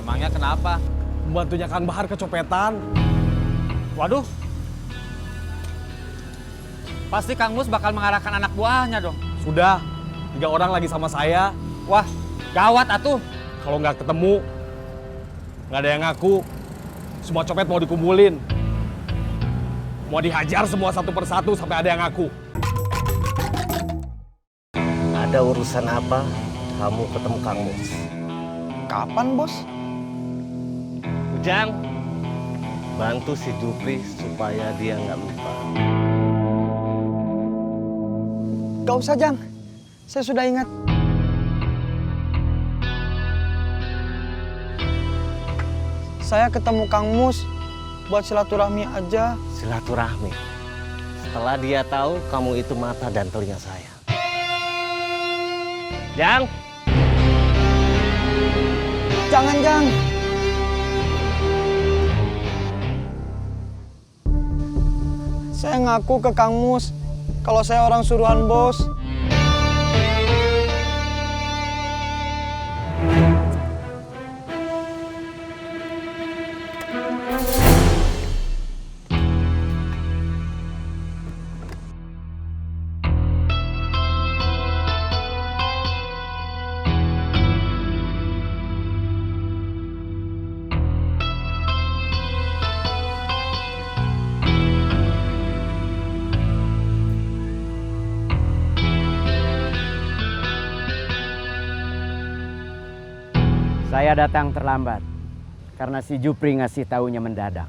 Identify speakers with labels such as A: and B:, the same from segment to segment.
A: Emangnya kenapa?
B: Pembantunya Kang Bahar kecopetan.
A: Waduh. Pasti Kang Mus bakal mengarahkan anak buahnya dong.
B: Sudah, 3 orang lagi sama saya.
A: Wah, gawat atuh.
B: Kalau nggak ketemu, nggak ada yang ngaku. Semua copet mau dikumpulin. Mau dihajar semua satu persatu sampai ada yang ngaku.
C: Ada urusan apa kamu ketemu Kang Mus?
D: Kapan, Bos?
C: Ujang, bantu si Jupri supaya dia nggak lupa.
D: Gak usah, Jang. Saya sudah ingat. Saya ketemu Kang Mus buat silaturahmi aja.
C: Silaturahmi. Setelah dia tahu kamu itu mata dan telinga saya. Jang,
D: Jangan, Jang. Saya ngaku ke Kang Mus kalau saya orang suruhan bos.
E: Saya datang terlambat karena si Jupri ngasih taunya mendadak.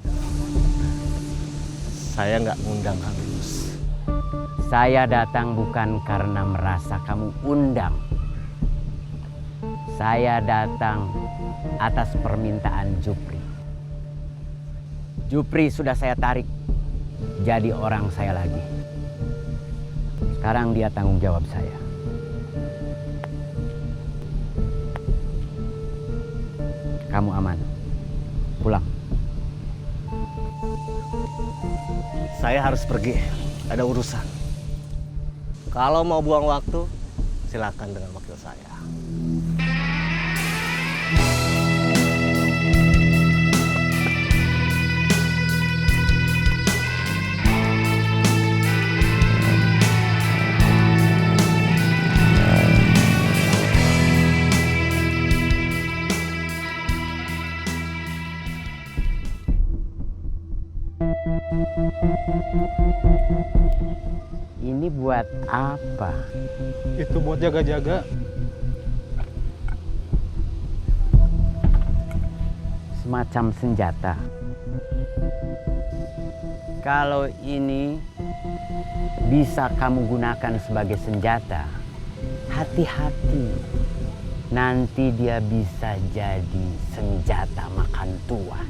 C: saya nggak ngundang Kang Mus.
E: Saya datang bukan karena merasa kamu undang. Saya datang atas permintaan Jupri. Jupri sudah saya tarik jadi orang saya lagi. Sekarang dia tanggung jawab saya. Kamu aman. Pulang.
C: Saya harus pergi, ada urusan. Kalau mau buang waktu, silakan dengan wakil saya.
E: Ini buat apa?
D: Itu buat jaga-jaga.
E: Semacam senjata. Kalau ini bisa kamu gunakan sebagai senjata, hati-hati. Nanti dia bisa jadi senjata makan tua.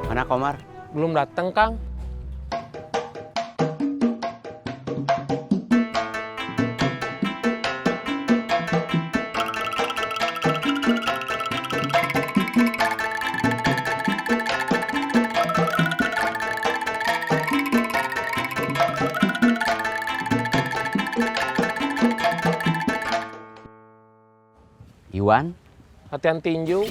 E: Mana Komar?
A: Belum dateng, Kang.
E: Iwan?
A: Latihan tinju.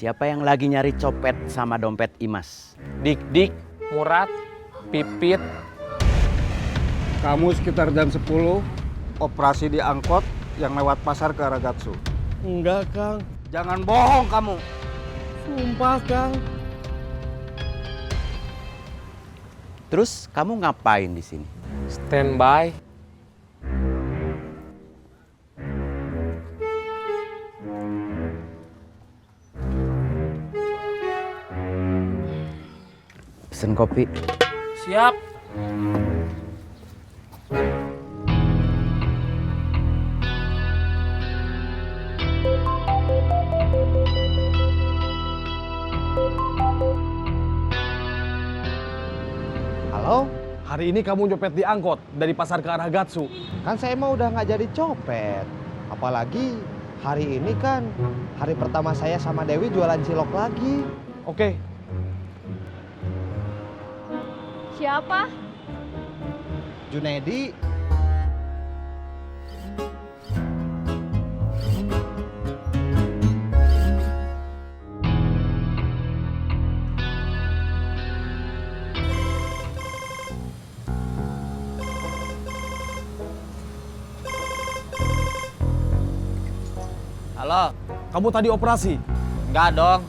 E: Siapa yang lagi nyari copet sama dompet Imas?
A: Dik-dik, Murad, Pipit.
F: Kamu sekitar jam 10, operasi di angkot yang lewat pasar ke Ragazzo?
B: Enggak, Kang.
F: Jangan bohong kamu.
B: Sumpah, Kang.
E: Terus kamu ngapain di sini?
A: Standby.
E: Pesen kopi.
A: Siap.
G: Halo,
B: Hari ini kamu nyopet di angkot dari pasar ke arah Gatsu.
G: kan saya mah udah nggak jadi copet. Apalagi hari ini kan hari pertama saya sama Dewi jualan cilok lagi.
B: Oke,
H: Siapa?
G: Junedi,
I: Halo,
B: kamu tadi operasi.
I: enggak dong.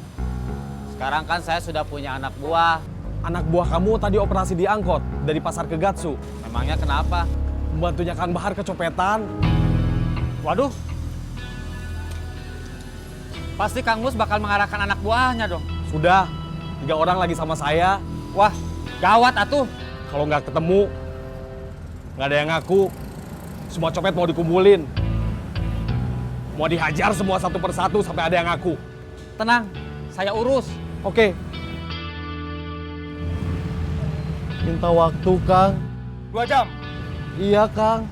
I: Sekarang kan saya sudah punya anak buah.
B: Anak buah kamu tadi operasi di angkot dari pasar ke Gatsu.
I: Memangnya kenapa?
B: Membantunya Kang Bahar kecopetan.
I: Waduh. Pasti Kang Mus bakal mengarahkan anak buahnya dong.
B: Sudah, 3 orang lagi sama saya.
I: Wah, gawat atuh.
B: Kalau nggak ketemu, nggak ada yang ngaku. Semua copet mau dikumpulin. Mau dihajar semua satu persatu sampai ada yang ngaku.
I: Tenang, saya urus.
B: Oke.
G: minta waktu Kang.
I: 2 jam.
G: Iya Kang.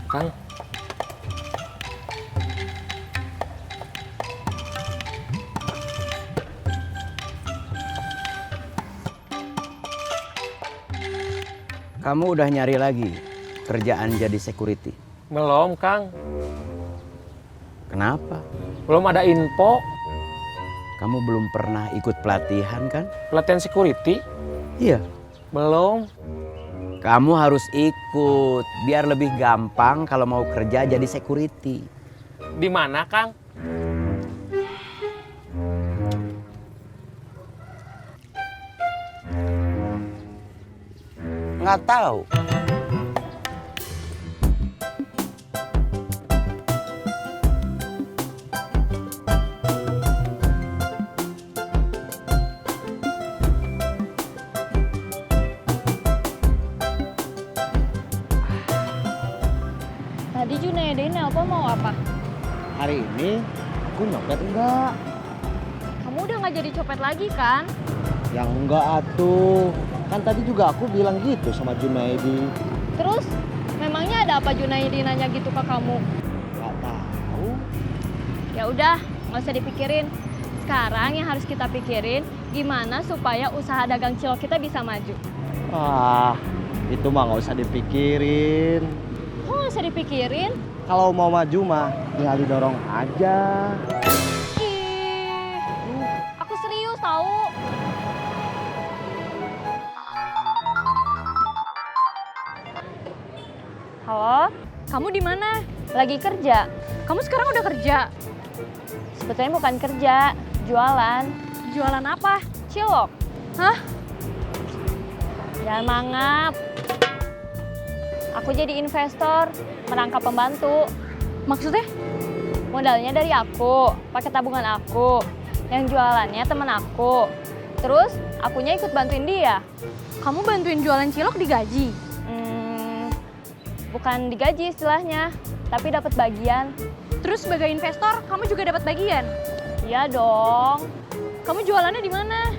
A: Kang.
E: Kamu udah nyari lagi kerjaan jadi security.
A: Belum, Kang.
E: Kenapa?
A: Belum ada info.
E: Kamu belum pernah ikut pelatihan kan?
A: Pelatihan security?
E: Iya.
A: Belum.
E: Kamu harus ikut biar lebih gampang kalau mau kerja jadi security.
A: Di mana, Kang?
E: Nggak tahu.
H: Tadi Junaidi nelpon mau apa?
G: Hari ini aku nyopet enggak?
H: Kamu udah nggak jadi copet lagi kan?
G: Yang enggak atuh. Kan tadi juga aku bilang gitu sama Junaidi.
H: Terus, memangnya ada apa Junaidi nanya gitu ke kamu?
G: Nggak tahu.
H: Ya udah, nggak usah dipikirin. Sekarang yang harus kita pikirin, gimana supaya usaha dagang cilok kita bisa maju.
G: Ah, itu mah nggak usah dipikirin.
H: Kok nggak usah dipikirin?
G: Kalau mau maju mah tinggal didorong aja.
H: Ih, aku serius tahu. Halo, kamu di mana? Lagi kerja. Kamu sekarang udah kerja? Sebetulnya bukan kerja, jualan. Jualan apa? Cilok. Hah? Jangan mangap. Aku jadi investor, merangkap pembantu. Maksudnya? Modalnya dari aku, pakai tabungan aku. Yang jualannya temen aku. Terus, akunya ikut bantuin dia. Kamu bantuin jualan cilok digaji? Bukan digaji istilahnya, tapi dapat bagian. Terus sebagai investor, kamu juga dapat bagian? Iya dong. Kamu jualannya di mana?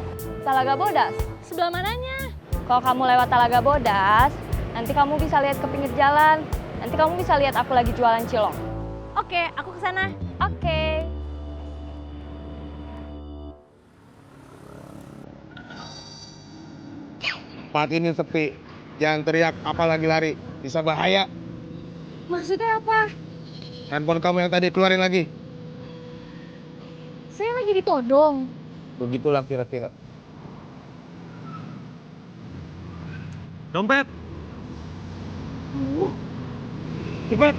H: Talaga Bodas. Sebelah mananya? Kalau kamu lewat Talaga Bodas, nanti kamu bisa lihat ke pinggir jalan. Nanti kamu bisa lihat aku lagi jualan cilok. Oke, aku ke sana. Oke.
J: Tempat ini sepi, jangan teriak apalagi lari, bisa bahaya.
H: Maksudnya apa?
J: Handphone kamu yang tadi keluarin lagi.
H: Saya lagi ditodong.
J: Begitulah kira-kira.
B: Dompet.
J: Cepet.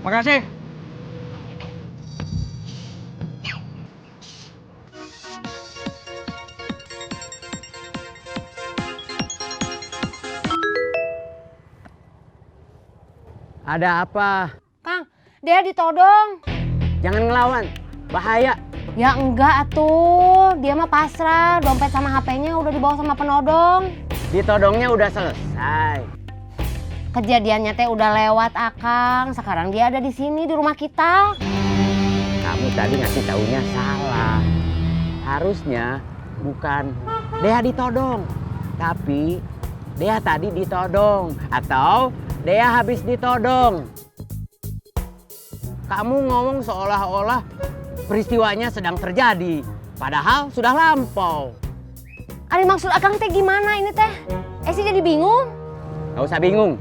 B: Makasih.
E: Ada apa?
K: Kang, dia ditodong.
E: Jangan ngelawan, bahaya.
K: Ya enggak atuh, dia mah pasrah, dompet sama HP-nya udah dibawa sama penodong.
E: Ditodongnya udah selesai.
K: Kejadiannya teh udah lewat Akang, sekarang dia ada di sini di rumah kita.
E: Kamu tadi ngasih taunya salah. Harusnya bukan Dea ditodong, tapi Dea tadi ditodong atau Dea habis ditodong. Kamu ngomong seolah-olah peristiwanya sedang terjadi, padahal sudah lampau.
K: Ada maksud Akang teh gimana ini teh? Esi jadi bingung.
E: Gak usah bingung,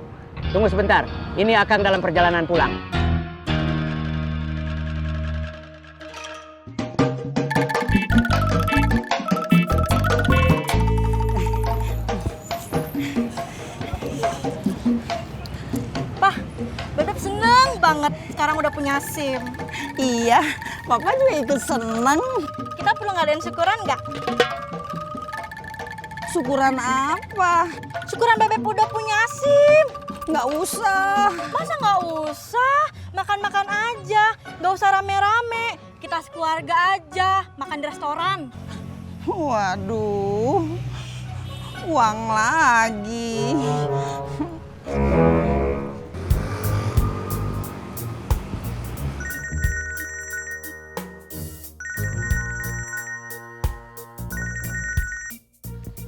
E: tunggu sebentar. Ini Akang dalam perjalanan pulang.
L: Bebek seneng banget sekarang udah punya SIM. Iya, Papa juga ikut seneng. Kita perlu ngadain syukuran nggak? Syukuran apa? Syukuran Bebek udah punya SIM. Nggak usah. Masa nggak usah? Makan-makan aja, nggak usah rame-rame. Kita sekeluarga aja, makan di restoran.
M: Waduh, uang lagi.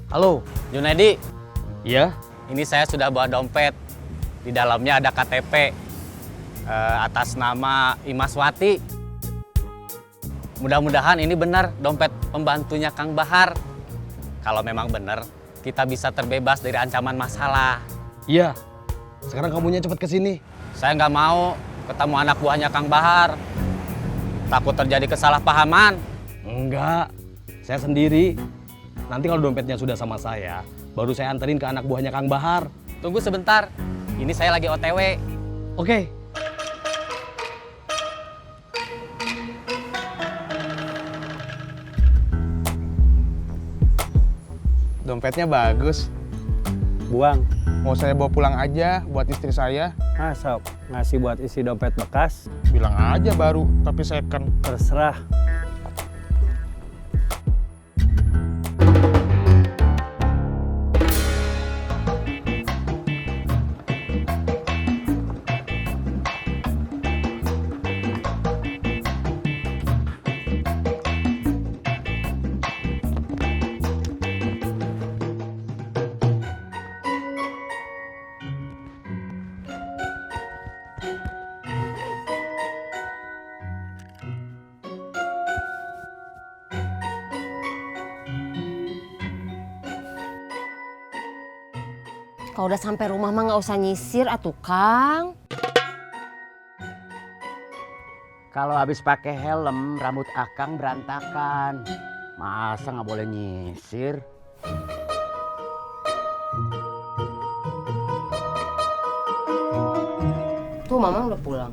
I: Halo, Junedi.
B: Iya?
I: Ini saya sudah bawa dompet. Di dalamnya ada KTP atas nama Imaswati. Mudah-mudahan ini benar dompet pembantunya Kang Bahar. Kalau memang benar, kita bisa terbebas dari ancaman masalah.
B: Iya. Sekarang kamunya cepet ke sini.
I: Saya nggak mau ketemu anak buahnya Kang Bahar. Takut terjadi kesalahpahaman.
B: Enggak. Saya sendiri. Nanti kalau dompetnya sudah sama saya, baru saya anterin ke anak buahnya Kang Bahar.
I: Tunggu sebentar. Ini saya lagi OTW.
B: Oke.
J: Dompetnya bagus.
F: Buang.
J: Mau saya bawa pulang aja buat istri saya.
F: Masa ngasih buat isi dompet bekas?
J: Bilang aja baru, tapi second.
F: Terserah.
K: Kalau udah sampai rumah mah nggak usah nyisir atuh Kang.
E: Kalau habis pakai helm, rambut Akang berantakan. Masa nggak boleh nyisir?
K: Tuh Mama udah pulang.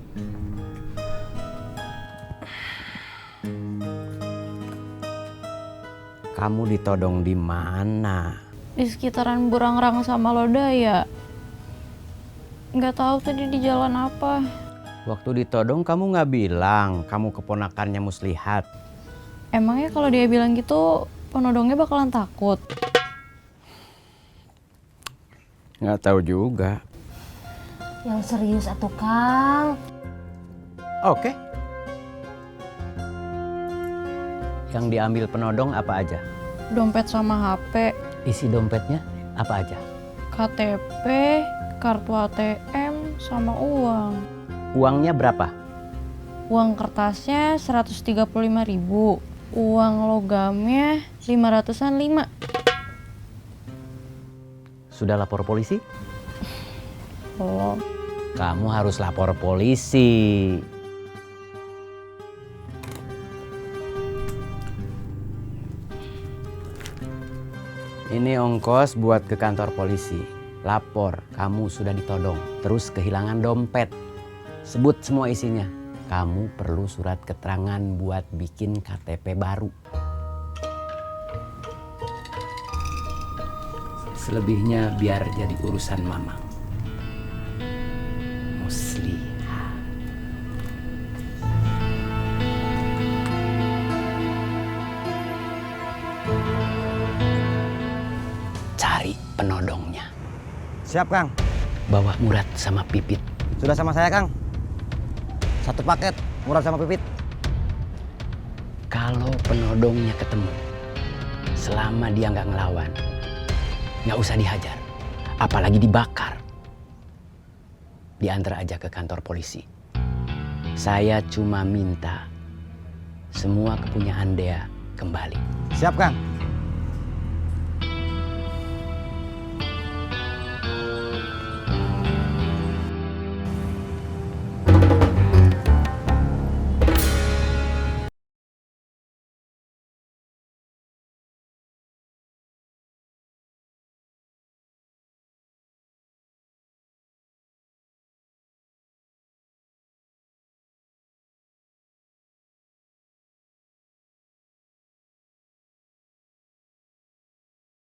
E: Kamu ditodong di mana?
H: Di sekitaran Burangrang sama Lodaya. Nggak tahu tadi di jalan apa.
E: Waktu ditodong kamu nggak bilang kamu keponakannya Muslihat.
H: Emangnya kalau dia bilang gitu, penodongnya bakalan takut?
E: Nggak tahu juga.
K: Yang serius atuh Kang.
E: Oke. Yang diambil penodong apa aja?
H: Dompet sama HP.
E: Isi dompetnya apa aja?
H: KTP, kartu ATM, sama uang.
E: Uangnya berapa?
H: Uang kertasnya 135.000, uang logamnya 505.
E: Sudah lapor polisi?
H: Belum.
E: Kamu harus lapor polisi. Ini ongkos buat ke kantor polisi. Lapor, kamu sudah ditodong. Terus kehilangan dompet. Sebut semua isinya. Kamu perlu surat keterangan buat bikin KTP baru. Selebihnya biar jadi urusan Mamang. Musliha. Cari penodongnya.
C: Siap, Kang.
E: Bawa Murad sama Pipit.
C: Sudah sama saya, Kang. Satu paket, Murad sama Pipit.
E: Kalau penodongnya ketemu, selama dia nggak ngelawan, nggak usah dihajar, apalagi dibakar. Diantar aja ke kantor polisi. Saya cuma minta semua kepunyaan Dea kembali.
C: Siap, Kang.